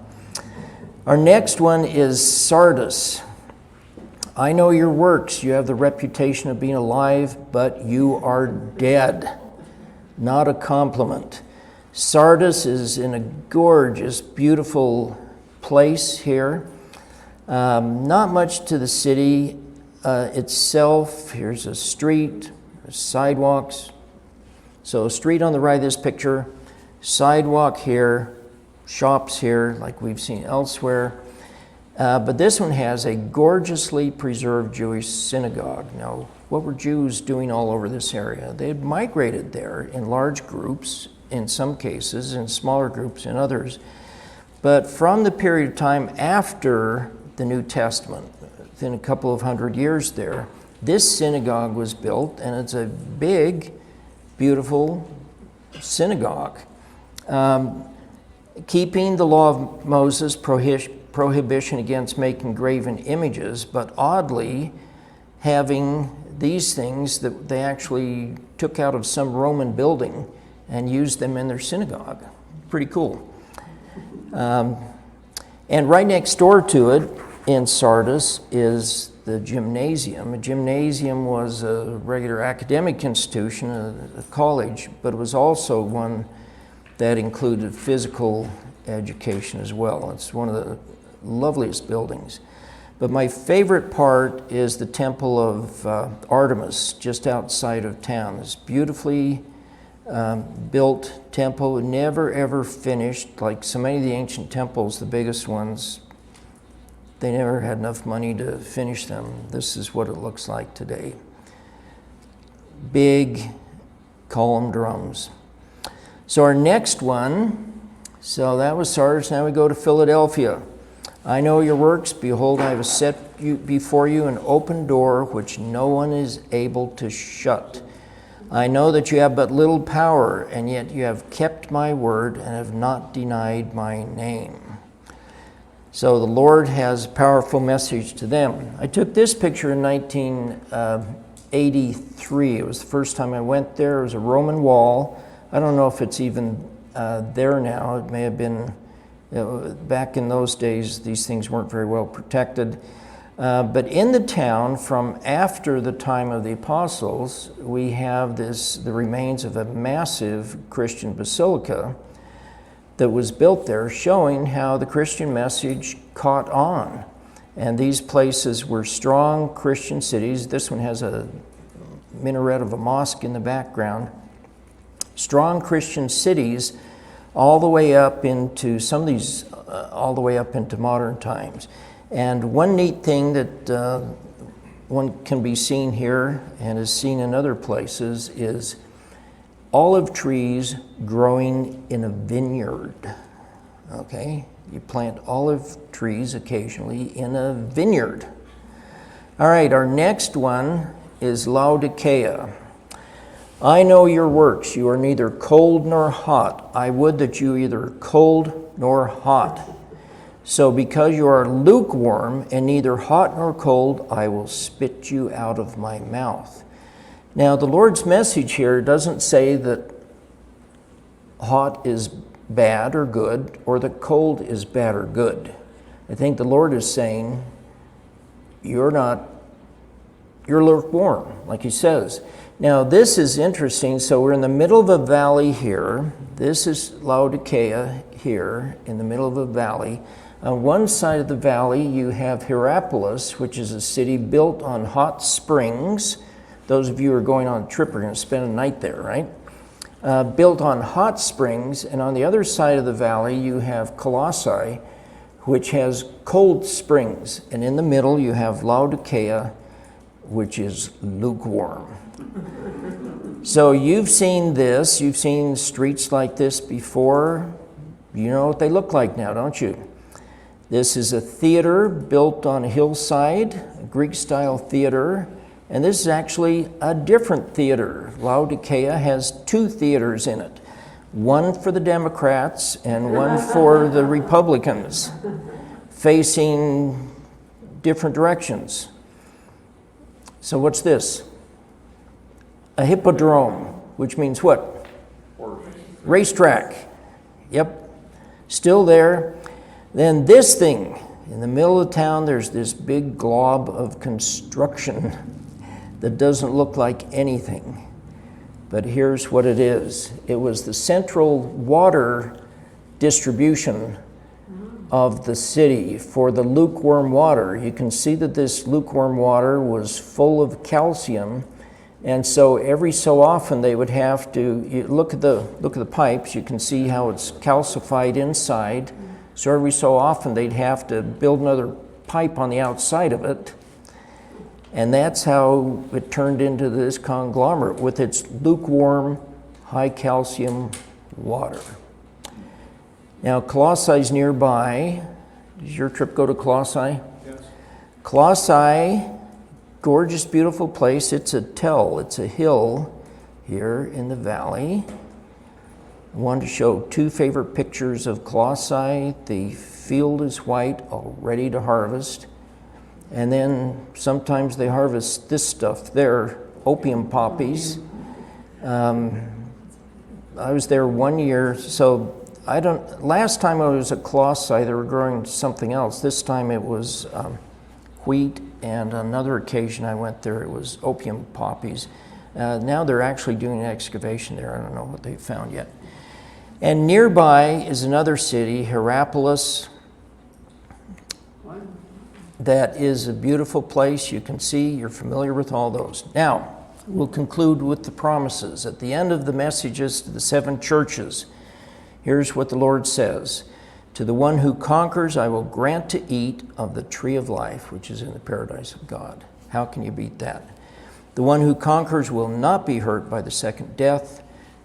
Our next one is Sardis. I know your works. You have the reputation of being alive, but you are dead. Not a compliment. Sardis is in a gorgeous, beautiful place here. Not much to the city itself. Here's a street, sidewalks. So a street on the right of this picture, sidewalk here, shops here like we've seen elsewhere. But this one has a gorgeously preserved Jewish synagogue. Now, what were Jews doing all over this area? They had migrated there in large groups, in some cases, in smaller groups in others. But from the period of time after the New Testament, within a couple of hundred years there, this synagogue was built, and it's a big, beautiful synagogue. Keeping the law of Moses' prohibition against making graven images, but oddly having these things that they actually took out of some Roman building and used them in their synagogue. Pretty cool. And right next door to it in Sardis is the gymnasium. A gymnasium was a regular academic institution, a college, but it was also one that included physical education as well. It's one of the loveliest buildings. But my favorite part is the Temple of Artemis, just outside of town. This beautifully built temple, never ever finished. Like so many of the ancient temples, the biggest ones, they never had enough money to finish them. This is what it looks like today. Big column drums. So our next one, so that was Sardis. Now we go to Philadelphia. I know your works. Behold, I have set before you an open door which no one is able to shut. I know that you have but little power, and yet you have kept my word and have not denied my name. So the Lord has a powerful message to them. I took this picture in 1983. It was the first time I went there. It was a Roman wall. I don't know if it's even there now. It may have been, back in those days, these things weren't very well protected. But in the town, from after the time of the apostles, we have the remains of a massive Christian basilica that was built there, showing how the Christian message caught on. And these places were strong Christian cities. This one has a minaret of a mosque in the background. Strong Christian cities all the way up into some of these, all the way up into modern times. And one neat thing that one can be seen here and is seen in other places is olive trees growing in a vineyard. Okay, you plant olive trees occasionally in a vineyard. All right, our next one is Laodicea. I know your works. You are neither cold nor hot. I would that you either cold nor hot. So because you are lukewarm and neither hot nor cold, I will spit you out of my mouth. Now, the Lord's message here doesn't say that hot is bad or good, or that cold is bad or good. I think the Lord is saying, you're lukewarm, like he says. Now, this is interesting. So we're in the middle of a valley here. This is Laodicea here, in the middle of a valley. On one side of the valley, you have Hierapolis, which is a city built on hot springs. Those of you who are going on a trip are going to spend a night there, right? Built on hot springs. And on the other side of the valley, you have Colossae, which has cold springs. And in the middle, you have Laodicea, which is lukewarm. So you've seen this. You've seen streets like this before. You know what they look like now, don't you? This is a theater built on a hillside, a Greek-style theater, and this is actually a different theater. Laodicea has 2 theaters in it, one for the Democrats and one for the Republicans, facing different directions. So what's this? A hippodrome, which means what? Racetrack. Yep, still there. Then this thing, in the middle of town, there's this big glob of construction that doesn't look like anything. But here's what it is. It was the central water distribution of the city for the lukewarm water. You can see that this lukewarm water was full of calcium, and so every so often they would have to, you look at the pipes, you can see how it's calcified inside. So every so often they'd have to build another pipe on the outside of it. And that's how it turned into this conglomerate with its lukewarm, high calcium water. Now, Colossae's nearby. Does your trip go to Colossae? Yes. Colossae, gorgeous, beautiful place. It's a tell, it's a hill here in the valley. I wanted to show 2 favorite pictures of Colossae. The field is white, all ready to harvest. And then sometimes they harvest this stuff. They're opium poppies. I was there 1 year, so last time I was at Colossae, they were growing something else. This time it was wheat, and another occasion I went there, it was opium poppies. Now they're actually doing an excavation there. I don't know what they've found yet. And nearby is another city, Hierapolis. That is a beautiful place. You can see, you're familiar with all those. Now, we'll conclude with the promises. At the end of the messages to the 7 churches, here's what the Lord says. To the one who conquers, I will grant to eat of the tree of life, which is in the paradise of God. How can you beat that? The one who conquers will not be hurt by the second death.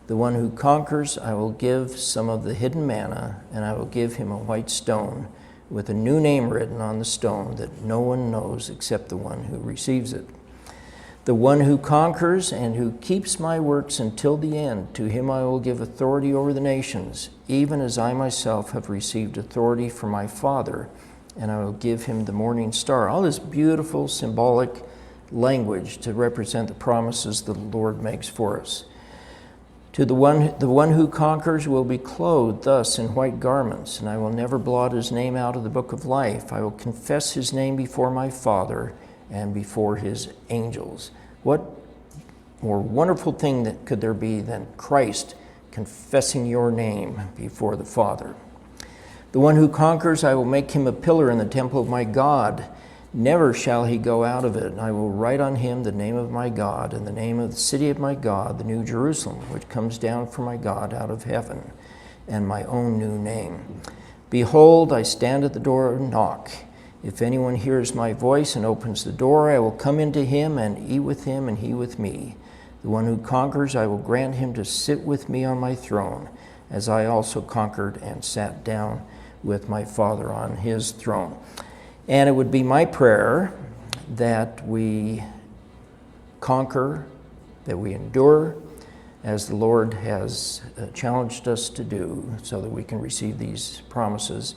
The one who conquers, I will give some of the hidden manna, and I will give him a white stone with a new name written on the stone that no one knows except the one who receives it. The one who conquers and who keeps my works until the end, to him I will give authority over the nations, even as I myself have received authority from my Father, and I will give him the morning star. All this beautiful symbolic language to represent the promises the Lord makes for us. To the one who conquers will be clothed thus in white garments, and I will never blot his name out of the book of life. I will confess his name before my Father and before his angels. What more wonderful thing that could there be than Christ confessing your name before the Father? The one who conquers, I will make him a pillar in the temple of my God. Never shall he go out of it. And I will write on him the name of my God and the name of the city of my God, the new Jerusalem, which comes down from my God out of heaven, and my own new name. Behold, I stand at the door and knock. If anyone hears my voice and opens the door, I will come into him and eat with him and he with me. The one who conquers, I will grant him to sit with me on my throne, as I also conquered and sat down with my Father on his throne. And it would be my prayer that we conquer, that we endure, as the Lord has challenged us to do, so that we can receive these promises.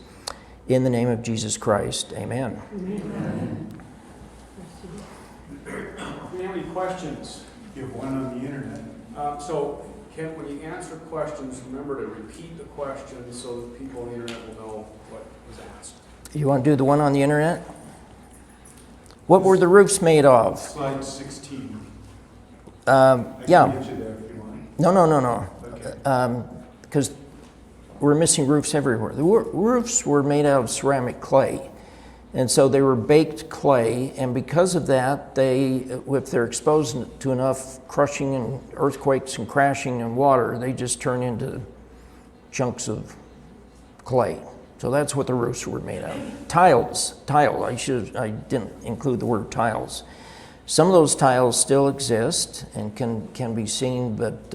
In the name of Jesus Christ, amen. Amen. Do you have any questions? You have one on the internet. So, Kent, when you answer questions, remember to repeat the question so that people on the internet will know what was asked. You want to do the one on the internet? What were the roofs made of? Slide 16. Yeah. I can get you there if you want. No. Okay. Because we're missing roofs everywhere. The roofs were made out of ceramic clay. And so they were baked clay. And because of that, if they're exposed to enough crushing and earthquakes and crashing and water, they just turn into chunks of clay. So that's what the roofs were made out of. Tile. I didn't include the word tiles. Some of those tiles still exist and can be seen, but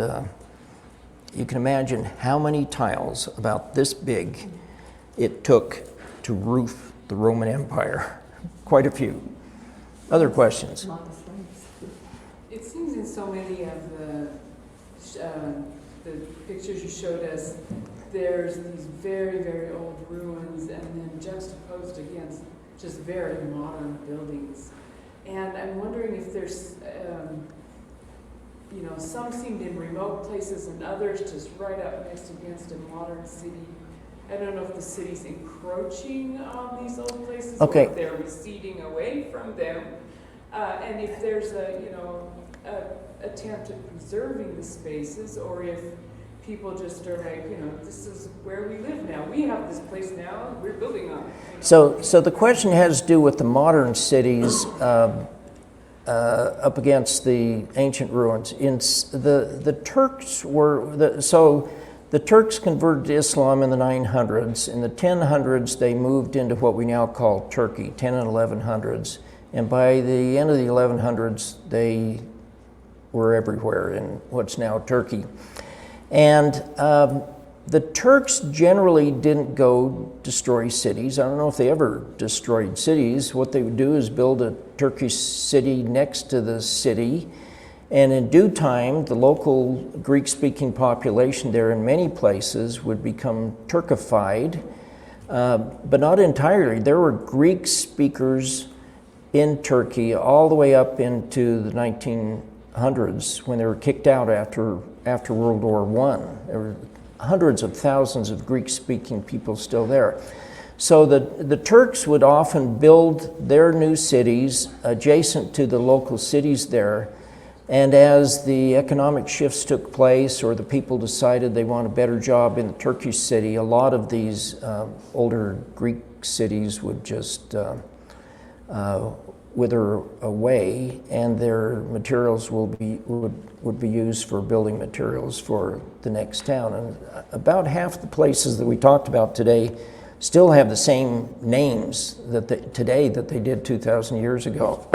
you can imagine how many tiles about this big it took to roof the Roman Empire. Quite a few. Other questions? Lot of slaves. It seems in so many of the pictures you showed us, there's these very, very old ruins and then juxtaposed against just very modern buildings. And I'm wondering if there's, some seemed in remote places and others just right up next against a modern city. I don't know if the city's encroaching on these old places Okay. or if they're receding away from them. And if there's a attempt at preserving the spaces, or if people just are like, this is where we live now. We have this place now, we're building on it. So the question has to do with the modern cities up against the ancient ruins. The Turks were, so the Turks converted to Islam in the 900s. In the 1000s, they moved into what we now call Turkey, 10 and 1100s. And by the end of the 1100s, they were everywhere in what's now Turkey. And the Turks generally didn't go destroy cities. I don't know if they ever destroyed cities. What they would do is build a Turkish city next to the city. And in due time, the local Greek-speaking population there in many places would become Turkified, but not entirely. There were Greek speakers in Turkey all the way up into the 1900s when they were kicked out after World War I. There were hundreds of thousands of Greek-speaking people still there. So the Turks would often build their new cities adjacent to the local cities there. And as the economic shifts took place, or the people decided they want a better job in the Turkish city, a lot of these older Greek cities would just wither away, and their materials would be used for building materials for the next town. And about half the places that we talked about today still have the same names today that they did 2,000 years ago.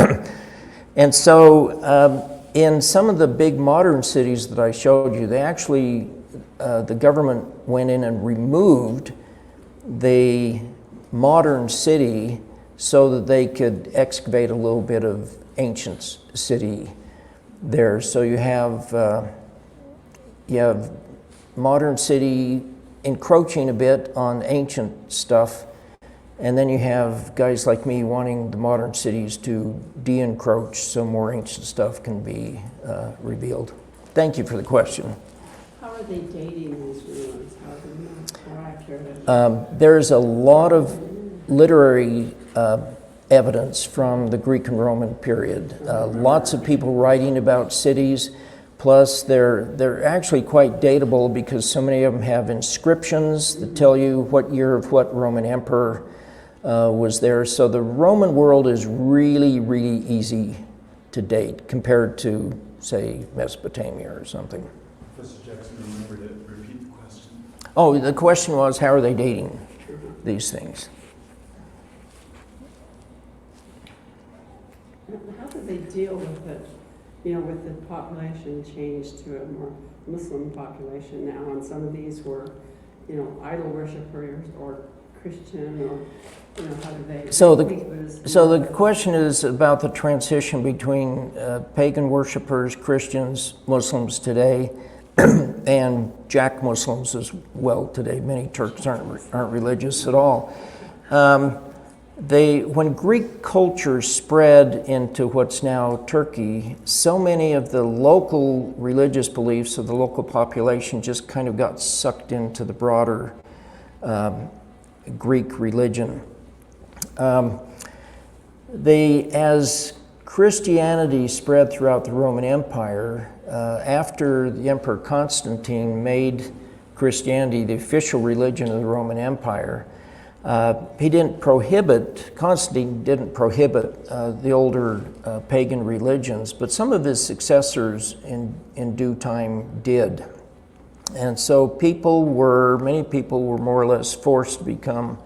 And so in some of the big modern cities that I showed you, they actually, the government went in and removed the modern city so that they could excavate a little bit of ancient city there. So you have modern city encroaching a bit on ancient stuff, and then you have guys like me wanting the modern cities to de-encroach so more ancient stuff can be revealed. Thank you for the question. How are they dating these ruins? How are they more accurate? There's a lot of literary evidence from the Greek and Roman period. Lots of people writing about cities, plus they're actually quite dateable because so many of them have inscriptions that tell you what year of what Roman emperor was there. So the Roman world is really, really easy to date compared to, say, Mesopotamia or something. Professor Jackson, remember to repeat the question. Oh, the question was, how are they dating these things? How do they deal with it, with the population change to a more Muslim population now? And some of these were, idol worshipers or Christian, or, how do they... So the question is about the transition between pagan worshipers, Christians, Muslims today, and Jack Muslims as well today. Many Turks aren't religious at all. When Greek culture spread into what's now Turkey, so many of the local religious beliefs of the local population just kind of got sucked into the broader Greek religion. As Christianity spread throughout the Roman Empire, after the Emperor Constantine made Christianity the official religion of the Roman Empire, Constantine didn't prohibit the older pagan religions, but some of his successors in due time did. And so many people were more or less forced to become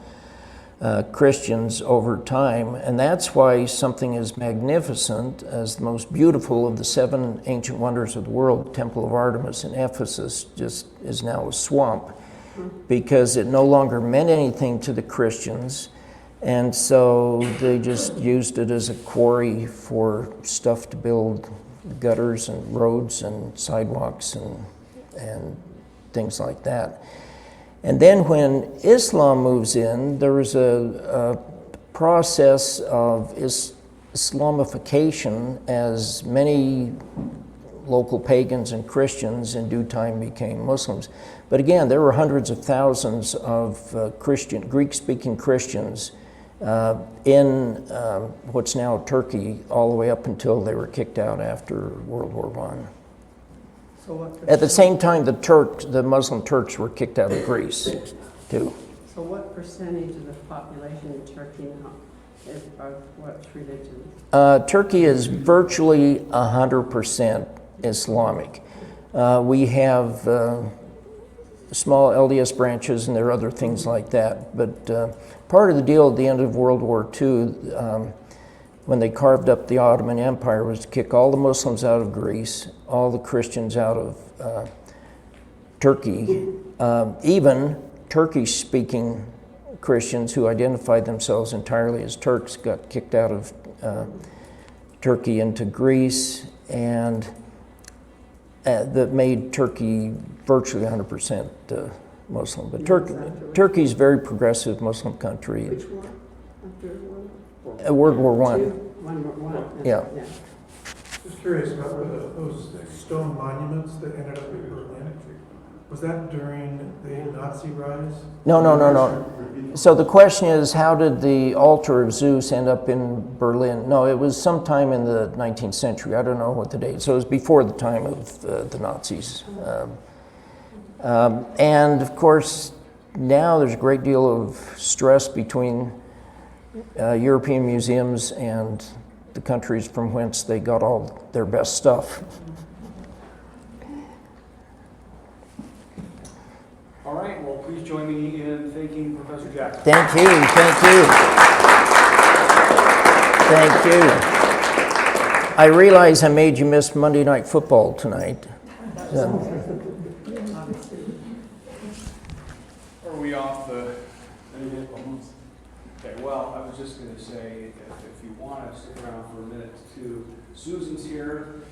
Christians over time. And that's why something as magnificent as the most beautiful of the 7 ancient wonders of the world, Temple of Artemis in Ephesus, just is now a swamp, because it no longer meant anything to the Christians. And so they just used it as a quarry for stuff to build gutters and roads and sidewalks and things like that. And then when Islam moves in, there was a process of Islamification, as many local pagans and Christians in due time became Muslims. But again, there were hundreds of thousands of Greek-speaking Christians in what's now Turkey, all the way up until they were kicked out after World War I. So what At the same time, the Muslim Turks were kicked out of Greece, too. So what percentage of the population in Turkey now is of what religion? Turkey is virtually 100% Islamic. We have small LDS branches, and there are other things like that. But part of the deal at the end of World War II, when they carved up the Ottoman Empire, was to kick all the Muslims out of Greece, all the Christians out of Turkey, even Turkish-speaking Christians who identified themselves entirely as Turks got kicked out of Turkey into Greece, and that made Turkey virtually 100% Muslim. But Turkey's a very progressive Muslim country. Which war? After World War I. One. Yeah. Just curious about those stone monuments that ended up in Berlin. Was that during the Nazi rise? No. So the question is, how did the altar of Zeus end up in Berlin? No, it was sometime in the 19th century. I don't know what the date. So it was before the time of the Nazis. And of course, now there's a great deal of stress between European museums and the countries from whence they got all their best stuff. All right, well, please join me in thanking Professor Jackson. Thank you. I realize I made you miss Monday Night Football tonight. Are we off the... Okay, well, I was just going to say, if you want to stick around for a minute too, Susan's here.